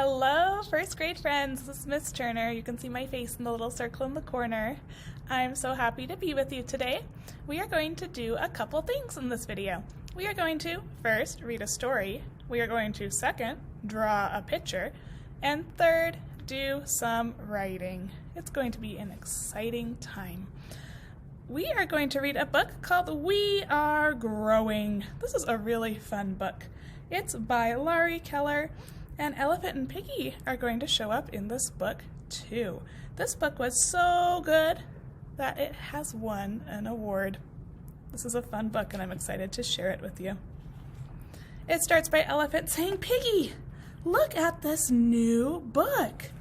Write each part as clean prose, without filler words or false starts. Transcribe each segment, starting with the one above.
Hello, first grade friends. This is Miss Turner. You can see my face in the little circle in the corner. I'm so happy to be with you today. We are going to do a couple things in this video. We are going to, first, read a story. We are going to, second, draw a picture. And third, do some writing. It's going to be an exciting time. We are going to read a book called We Are Growing. This is a really fun book. It's by Laurie Keller, and Elephant and Piggy are going to show up in this book too. This book was so good that it has won an award. This is a fun book and I'm excited to share it with you. It starts by Elephant saying, "Piggy, look at this new book.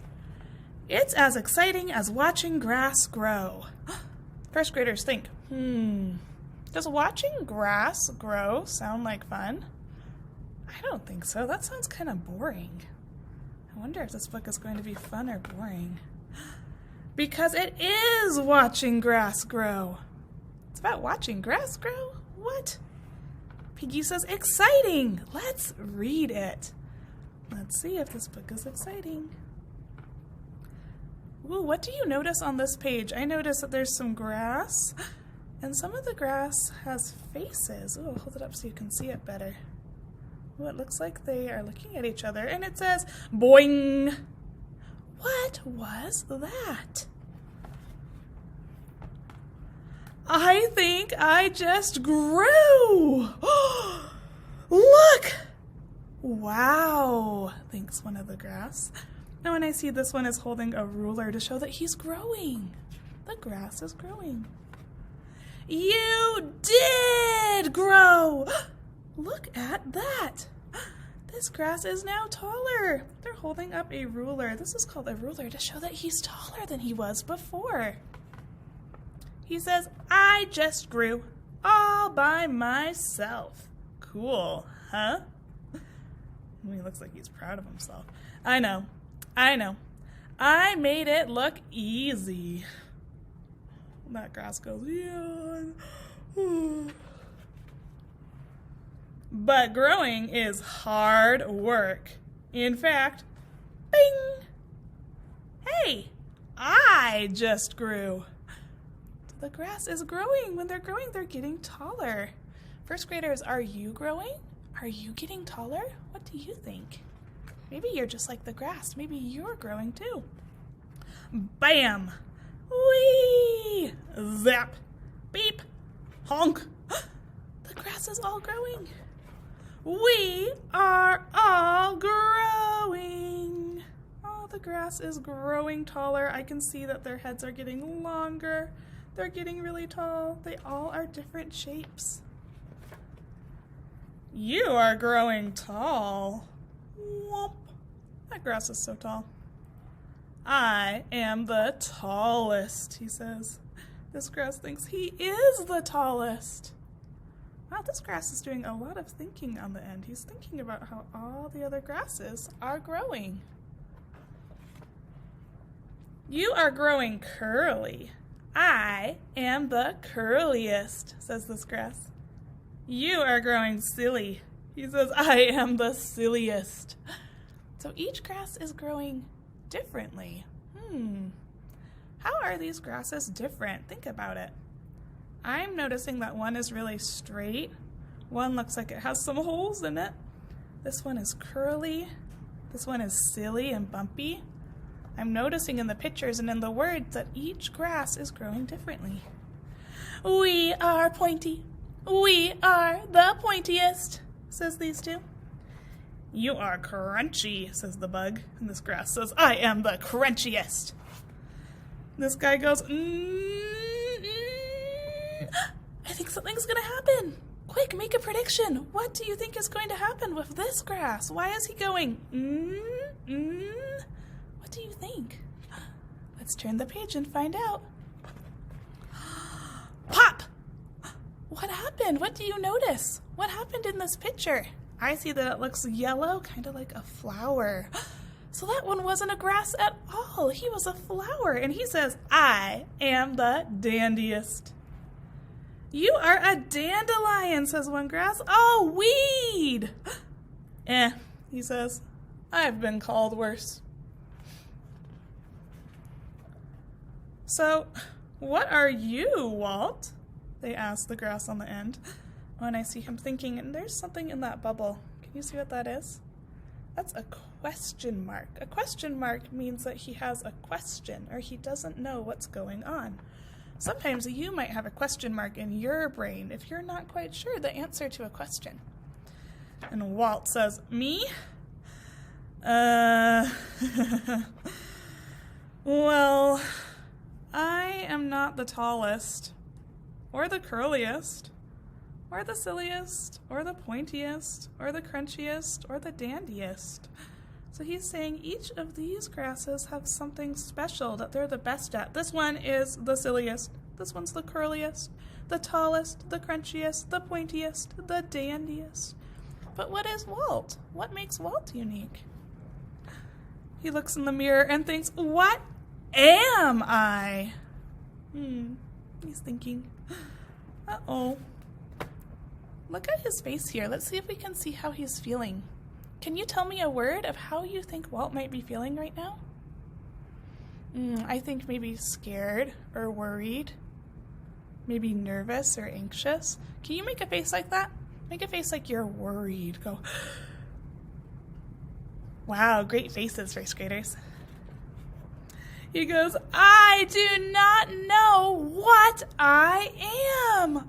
It's as exciting as watching grass grow." First graders think, does watching grass grow sound like fun? I don't think so. That sounds kind of boring. I wonder if this book is going to be fun or boring. Because it is watching grass grow. It's about watching grass grow? What? Piggy says, exciting! Let's read it. Let's see if this book is exciting. Ooh, what do you notice on this page? I notice that there's some grass, and some of the grass has faces. Ooh, hold it up so you can see it better. Ooh, it looks like they are looking at each other, and it says, boing! What was that? I think I just grew! Look! Wow, thinks one of the grass. Now when I see this one is holding a ruler to show that he's growing. The grass is growing. You did grow! Look at that! This grass is now taller. They're holding up a ruler. This is called a ruler to show that he's taller than he was before. He says, I just grew all by myself. Cool, huh? He looks like he's proud of himself. I know. I made it look easy. That grass goes, yeah. But growing is hard work. In fact, bing! Hey, I just grew. The grass is growing. When they're growing, they're getting taller. First graders, are you growing? Are you getting taller? What do you think? Maybe you're just like the grass. Maybe you're growing too. Bam! Whee! Zap! Beep! Honk! The grass is all growing. We are all growing. Oh, the grass is growing taller. I can see that their heads are getting longer. They're getting really tall. They all are different shapes. You are growing tall. Whomp. That grass is so tall. I am the tallest, he says. This grass thinks he is the tallest. Wow, this grass is doing a lot of thinking on the end. He's thinking about how all the other grasses are growing. You are growing curly. I am the curliest, says this grass. You are growing silly. He says, I am the silliest. So each grass is growing differently. How are these grasses different? Think about it. I'm noticing that one is really straight. One looks like it has some holes in it. This one is curly. This one is silly and bumpy. I'm noticing in the pictures and in the words that each grass is growing differently. We are pointy. We are the pointiest, says these two. You are crunchy, says the bug. And this grass says, I am the crunchiest. This guy goes, I think something's going to happen. Quick, make a prediction. What do you think is going to happen with this grass? Why is he going, What do you think? Let's turn the page and find out. Pop! What happened? What do you notice? What happened in this picture? I see that it looks yellow, kind of like a flower. So that one wasn't a grass at all. He was a flower. And he says, I am the dandiest. You are a dandelion, says one grass. Oh, weed! He says. I've been called worse. So, what are you, Walt? They ask the grass on the end. Oh, and I see him thinking, and there's something in that bubble. Can you see what that is? That's a question mark. A question mark means that he has a question, or he doesn't know what's going on. Sometimes you might have a question mark in your brain if you're not quite sure the answer to a question. And Walt says, me? Well, I am not the tallest, or the curliest, or the silliest, or the pointiest, or the crunchiest, or the dandiest. So he's saying each of these grasses have something special that they're the best at. This one is the silliest. This one's the curliest, the tallest, the crunchiest, the pointiest, the dandiest. But what is Walt? What makes Walt unique? He looks in the mirror and thinks, what am I? He's thinking, uh-oh. Look at his face here. Let's see if we can see how he's feeling. Can you tell me a word of how you think Walt might be feeling right now? I think maybe scared or worried. Maybe nervous or anxious. Can you make a face like that? Make a face like you're worried. Go. Wow, great faces, first graders. He goes, I do not know what I am.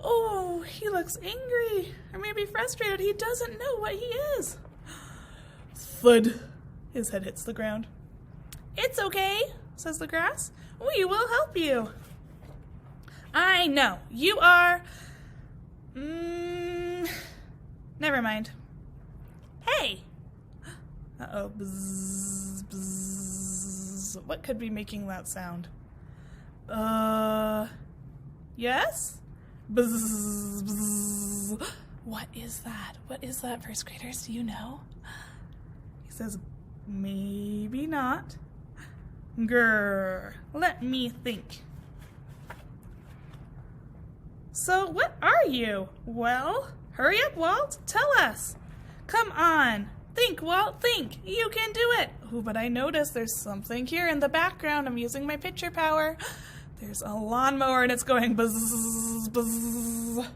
Oh, he looks angry or maybe frustrated. He doesn't know what he is. Thud. His head hits the ground. It's okay, says the grass. We will help you. I know. You are... never mind. Hey! Uh-oh. Bzz, bzz. What could be making that sound? Yes? Bzz, bzz. What is that? What is that, first graders? Do you know? He says, maybe not. Grr. Let me think. So what are you? Well, hurry up, Walt. Tell us. Come on. Think, Walt, think. You can do it. Oh, but I noticed there's something here in the background. I'm using my picture power. There's a lawnmower and it's going buzz, buzz,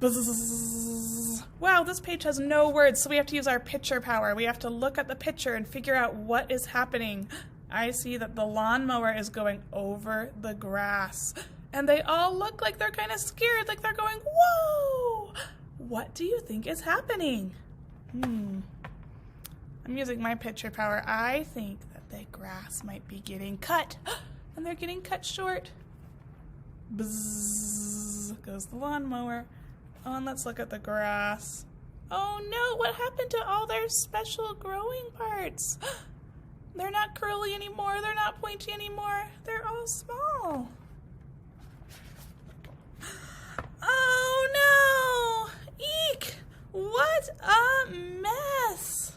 buzz. Wow, this page has no words, so we have to use our picture power. We have to look at the picture and figure out what is happening. I see that the lawnmower is going over the grass. And they all look like they're kind of scared, like they're going, whoa! What do you think is happening? I'm using my picture power. I think that the grass might be getting cut. And they're getting cut short. Bzzz goes the lawnmower. Oh, and let's look at the grass. Oh no, what happened to all their special growing parts? They're not curly anymore. They're not pointy anymore. They're all small. Oh no! Eek! What a mess!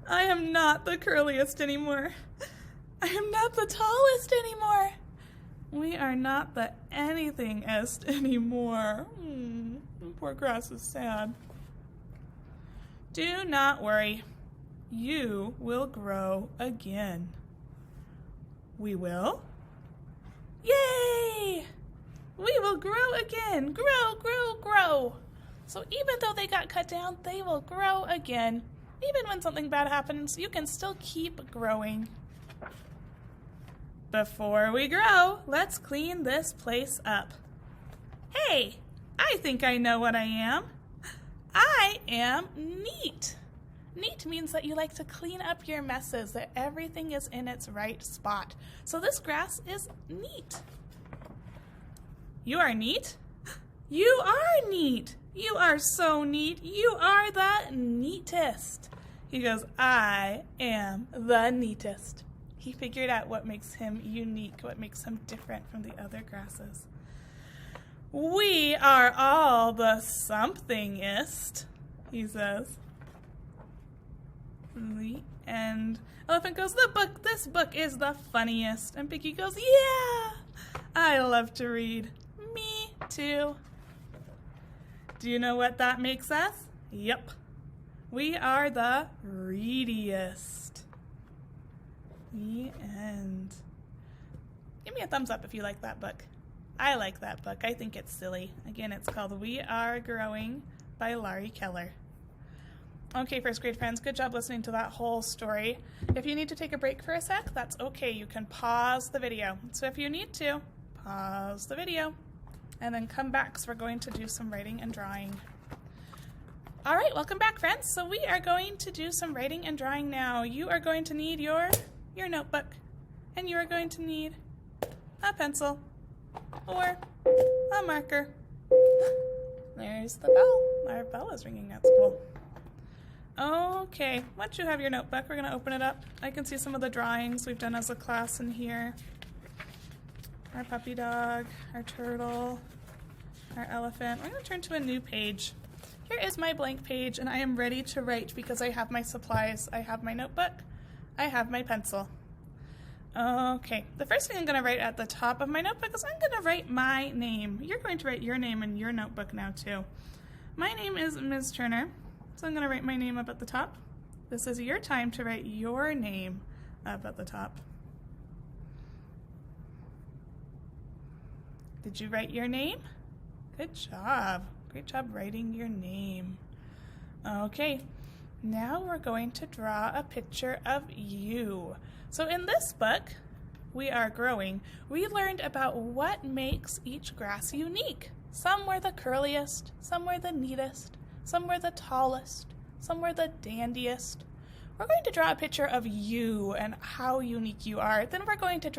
I am not the curliest anymore. I am not the tallest anymore. We are not the anything-est anymore. Poor grass is sad. Do not worry. You will grow again. We will? Yay! We will grow again. Grow, grow, grow. So even though they got cut down, they will grow again. Even when something bad happens, you can still keep growing. Before we grow, let's clean this place up. Hey, I think I know what I am. I am neat. Neat means that you like to clean up your messes, that everything is in its right spot. So this grass is neat. You are neat? You are neat. You are so neat. You are the neatest. He goes, I am the neatest. He figured out what makes him unique, what makes him different from the other grasses. We are all the somethingest, he says. And Elephant goes, this book is the funniest. And Piggy goes, yeah, I love to read. Me too. Do you know what that makes us? Yep. We are the readiest. The end. Give me a thumbs up if you like that book. I like that book. I think it's silly. Again, it's called We Are Growing by Laurie Keller. Okay, first grade friends, good job listening to that whole story. If you need to take a break for a sec, that's okay. You can pause the video. So if you need to, pause the video and then come back because we're going to do some writing and drawing. All right, welcome back, friends. So we are going to do some writing and drawing now. You are going to need your notebook, and you are going to need a pencil or a marker. There's the bell. Our bell is ringing at school. Okay, once you have your notebook, we're going to open it up. I can see some of the drawings we've done as a class in here. Our puppy dog, our turtle, our elephant. We're going to turn to a new page. Here is my blank page, and I am ready to write because I have my supplies. I have my notebook. I have my pencil. Okay, the first thing I'm going to write at the top of my notebook is I'm going to write my name. You're going to write your name in your notebook now, too. My name is Ms. Turner. So I'm going to write my name up at the top. This is your time to write your name up at the top. Did you write your name? Good job. Great job writing your name. Okay, now we're going to draw a picture of you. So in this book, We Are Growing, we learned about what makes each grass unique. Some were the curliest, some were the neatest, some were the tallest, some were the dandiest. We're going to draw a picture of you and how unique you are. Then we're going to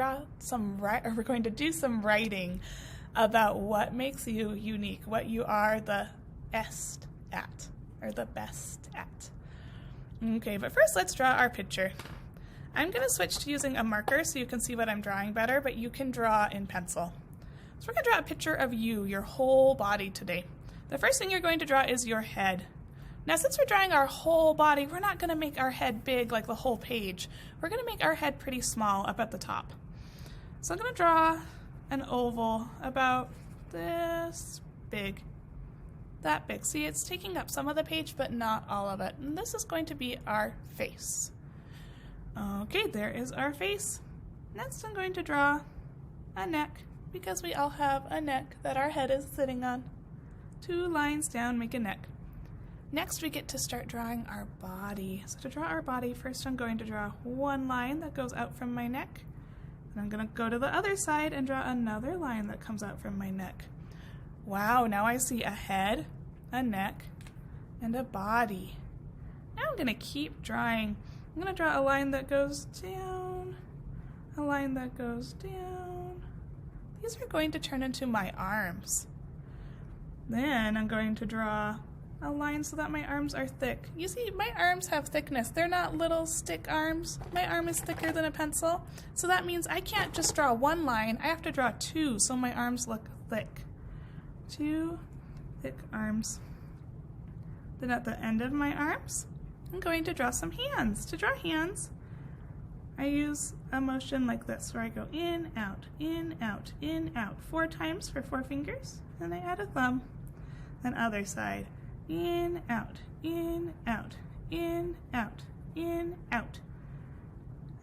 do some writing about what makes you unique, what you are the best at, or the best at. Okay, but first let's draw our picture. I'm going to switch to using a marker so you can see what I'm drawing better, but you can draw in pencil. So we're going to draw a picture of you, your whole body today. The first thing you're going to draw is your head. Now, since we're drawing our whole body, we're not going to make our head big like the whole page. We're going to make our head pretty small up at the top. So I'm going to draw an oval about this big, that big. See, it's taking up some of the page, but not all of it. And this is going to be our face. Okay, there is our face. Next, I'm going to draw a neck, because we all have a neck that our head is sitting on. 2 lines down make a neck. Next, we get to start drawing our body. So to draw our body, first I'm going to draw 1 line that goes out from my neck. And I'm going to go to the other side and draw another line that comes out from my neck. Wow, now I see a head, a neck, and a body. Now I'm going to keep drawing. I'm going to draw a line that goes down, a line that goes down. These are going to turn into my arms. Then I'm going to draw a line so that my arms are thick. You see, my arms have thickness. They're not little stick arms. My arm is thicker than a pencil. So that means I can't just draw 1 line. I have to draw 2 so my arms look thick. 2 thick arms. Then at the end of my arms, I'm going to draw some hands. To draw hands, I use a motion like this, where I go in, out, in, out, in, out, 4 times for 4 fingers, and I add a thumb. Then other side, in, out, in, out, in, out, in, out.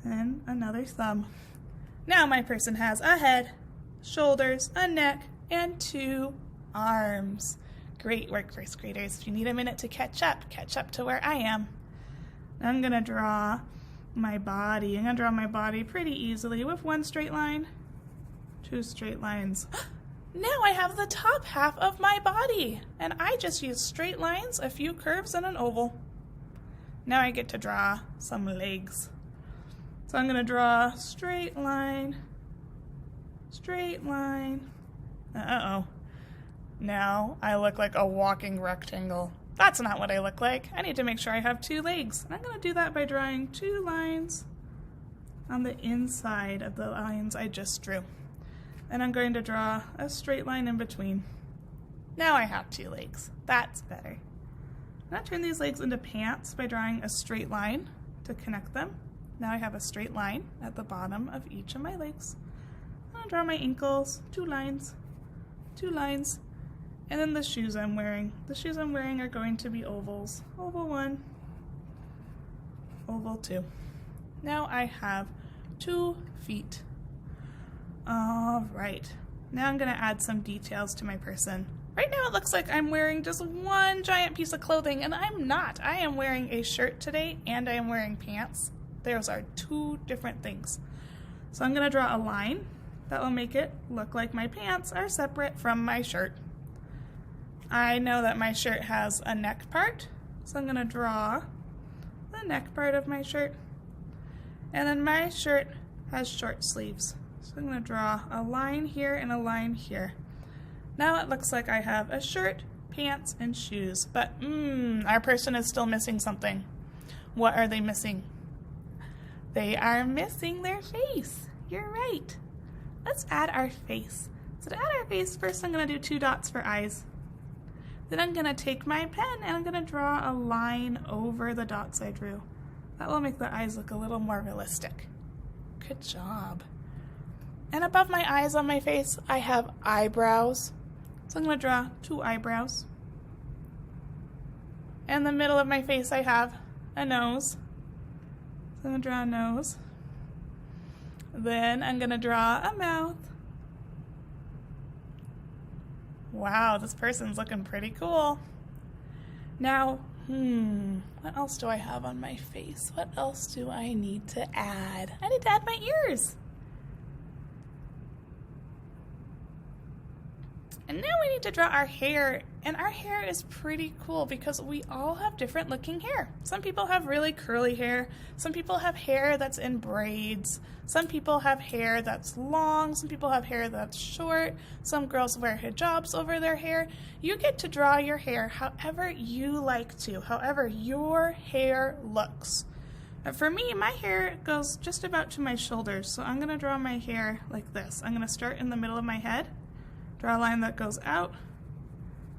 Then another thumb. Now my person has a head, shoulders, a neck, and 2 arms. Great work, first graders. If you need a minute to catch up to where I am. I'm gonna draw my body. I'm going to draw my body pretty easily with 1 straight line, 2 straight lines. Now I have the top half of my body, and I just used straight lines, a few curves, and an oval. Now I get to draw some legs. So I'm going to draw straight line, straight line. Uh-oh. Now I look like a walking rectangle. That's not what I look like. I need to make sure I have 2 legs. And I'm going to do that by drawing 2 lines on the inside of the lines I just drew. And I'm going to draw a straight line in between. Now I have 2 legs. That's better. I'm going to turn these legs into pants by drawing a straight line to connect them. Now I have a straight line at the bottom of each of my legs. I'm going to draw my ankles, 2 lines, 2 lines, And then the shoes I'm wearing. The shoes I'm wearing are going to be ovals. Oval 1, oval 2. Now I have 2 feet. All right. Now I'm going to add some details to my person. Right now it looks like I'm wearing just one giant piece of clothing, and I'm not. I am wearing a shirt today, and I am wearing pants. Those are 2 different things. So I'm going to draw a line that will make it look like my pants are separate from my shirt. I know that my shirt has a neck part, so I'm going to draw the neck part of my shirt. And then my shirt has short sleeves. So I'm going to draw a line here and a line here. Now it looks like I have a shirt, pants, and shoes, but our person is still missing something. What are they missing? They are missing their face. You're right. Let's add our face. So to add our face, first I'm going to do 2 dots for eyes. Then I'm going to take my pen and I'm going to draw a line over the dots I drew. That will make the eyes look a little more realistic. Good job. And above my eyes on my face, I have eyebrows. So I'm going to draw 2 eyebrows. In the middle of my face, I have a nose. So I'm going to draw a nose. Then I'm going to draw a mouth. Wow, this person's looking pretty cool. Now, what else do I have on my face? What else do I need to add? I need to add my ears. And now we need to draw our hair, and our hair is pretty cool because we all have different looking hair. Some people have really curly hair, some people have hair that's in braids, some people have hair that's long, some people have hair that's short, some girls wear hijabs over their hair. You get to draw your hair however you like to, however your hair looks. For me, my hair goes just about to my shoulders, so I'm going to draw my hair like this. I'm going to start in the middle of my head. Draw a line that goes out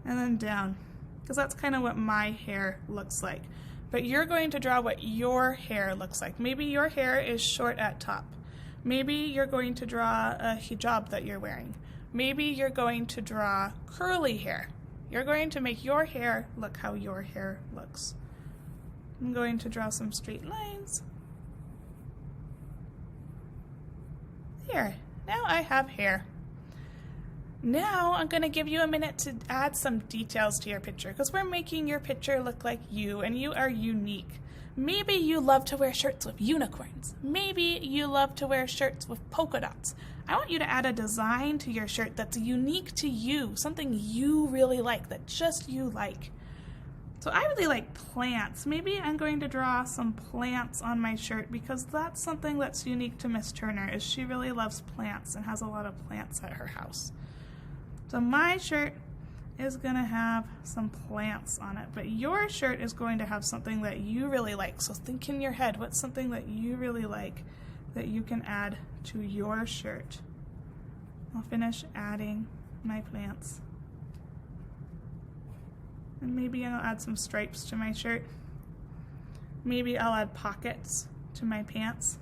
and then down, because that's kind of what my hair looks like. But you're going to draw what your hair looks like. Maybe your hair is short at top. Maybe you're going to draw a hijab that you're wearing. Maybe you're going to draw curly hair. You're going to make your hair look how your hair looks. I'm going to draw some straight lines. There, now I have hair. Now I'm going to give you a minute to add some details to your picture because we're making your picture look like you, and you are unique. Maybe you love to wear shirts with unicorns. Maybe you love to wear shirts with polka dots. I want you to add a design to your shirt that's unique to you, something you really like, that just you like. So I really like plants. Maybe I'm going to draw some plants on my shirt because that's something that's unique to Miss Turner, is she really loves plants and has a lot of plants at her house. So my shirt is going to have some plants on it, but your shirt is going to have something that you really like. So think in your head, what's something that you really like that you can add to your shirt? I'll finish adding my plants. And maybe I'll add some stripes to my shirt. Maybe I'll add pockets to my pants.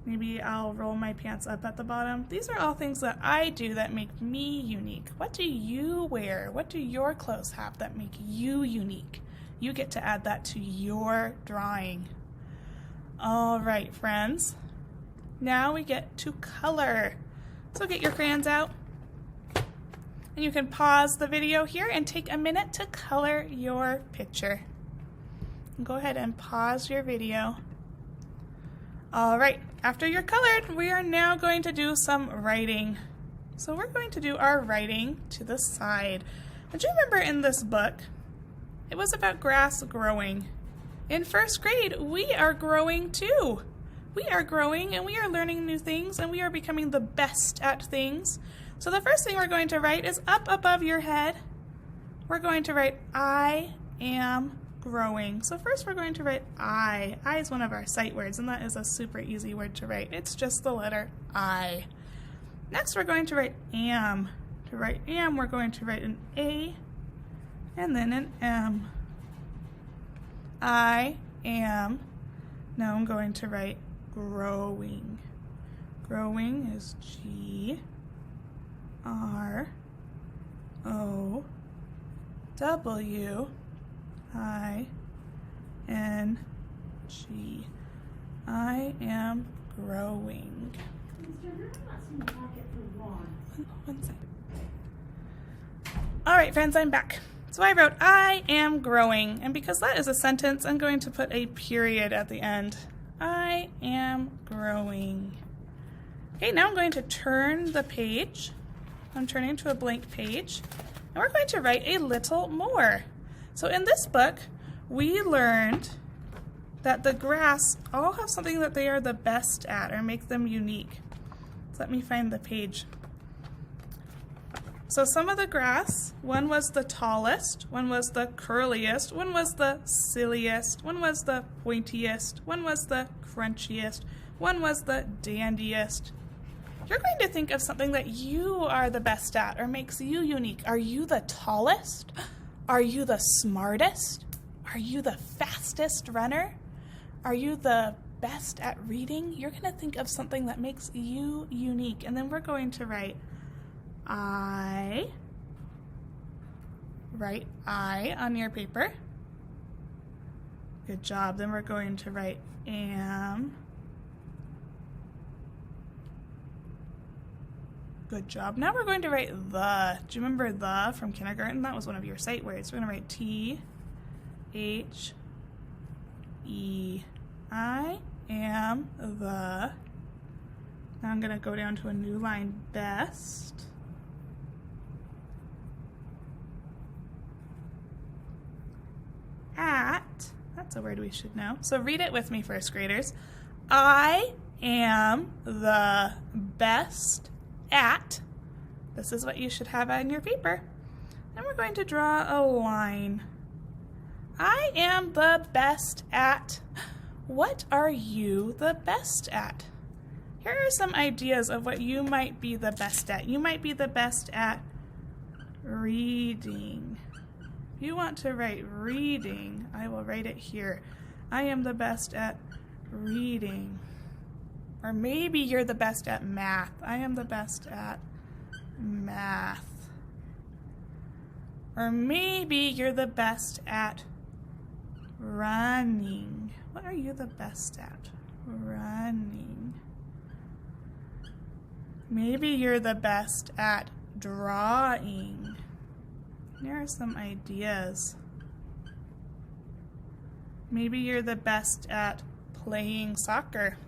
Maybe I'll roll my pants up at the bottom. These are all things that I do that make me unique. What do you wear? What do your clothes have that make you unique? You get to add that to your drawing. All right, friends. Now we get to color. So get your crayons out. And you can pause the video here and take a minute to color your picture. Go ahead and pause your video. All right, after you're colored, we are now going to do some writing. So we're going to do our writing to the side. And do you remember in this book, it was about grass growing. In first grade, we are growing too. We are growing and we are learning new things and we are becoming the best at things. So the first thing we're going to write is up above your head. We're going to write, I am growing. So first we're going to write I. I is one of our sight words, and that is a super easy word to write. It's just the letter I. Next we're going to write am. To write am, we're going to write an A and then an M. I am. Now I'm going to write growing. Growing is G-R-O-W-I-N-G. G. I am growing. One second. All right, friends, I'm back. So I wrote, I am growing. And because that is a sentence, I'm going to put a period at the end. I am growing. Okay, now I'm going to turn the page. I'm turning to a blank page. And we're going to write a little more. So in this book, we learned that the grass all have something that they are the best at or make them unique. So let me find the page. So some of the grass, one was the tallest, one was the curliest, one was the silliest, one was the pointiest, one was the crunchiest, one was the dandiest. You're going to think of something that you are the best at or makes you unique. Are you the tallest? Are you the smartest? Are you the fastest runner? Are you the best at reading? You're going to think of something that makes you unique. And then we're going to write I. Write I on your paper. Good job. Then we're going to write am. Good job. Now we're going to write the. Do you remember the from kindergarten? That was one of your sight words. We're going to write T, H, E, I am the. Now I'm going to go down to a new line, best. At. That's a word we should know. So read it with me, first graders. I am the best at. This is what you should have on your paper. And we're going to draw a line. I am the best at. What are you the best at? Here are some ideas of what you might be the best at. You might be the best at reading. If you want to write reading, I will write it here. I am the best at reading. Or maybe you're the best at math. I am the best at math. Or maybe you're the best at running. What are you the best at? Running. Maybe you're the best at drawing. Here are some ideas. Maybe you're the best at playing soccer.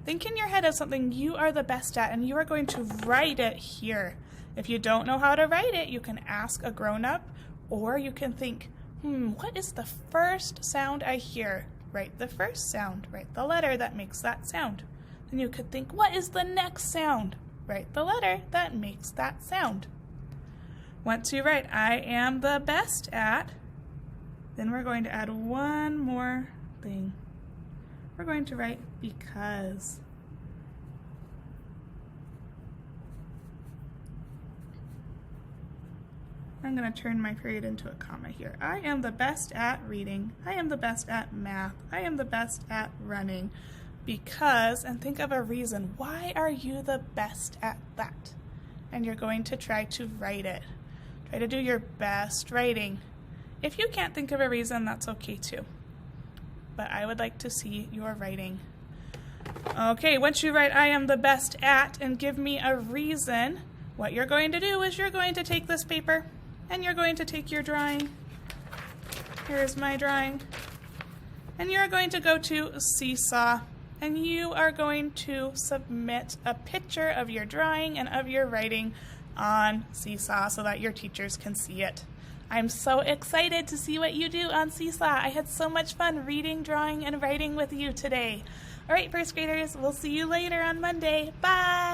Think in your head of something you are the best at, and you are going to write it here. If you don't know how to write it, you can ask a grown-up, or you can think, what is the first sound I hear? Write the first sound. Write the letter that makes that sound. Then you could think, what is the next sound? Write the letter that makes that sound. Once you write, I am the best at, then we're going to add one more thing. We're going to write because. I'm going to turn my period into a comma here. I am the best at reading. I am the best at math. I am the best at running. Because, and think of a reason. Why are you the best at that? And you're going to try to write it. Try to do your best writing. If you can't think of a reason, that's okay too. But I would like to see your writing. Okay, once you write I am the best at and give me a reason, what you're going to do is you're going to take this paper and you're going to take your drawing. Here's my drawing. And you're going to go to Seesaw and you are going to submit a picture of your drawing and of your writing on Seesaw so that your teachers can see it. I'm so excited to see what you do on Seesaw. I had so much fun reading, drawing, and writing with you today. All right, first graders, we'll see you later on Monday. Bye!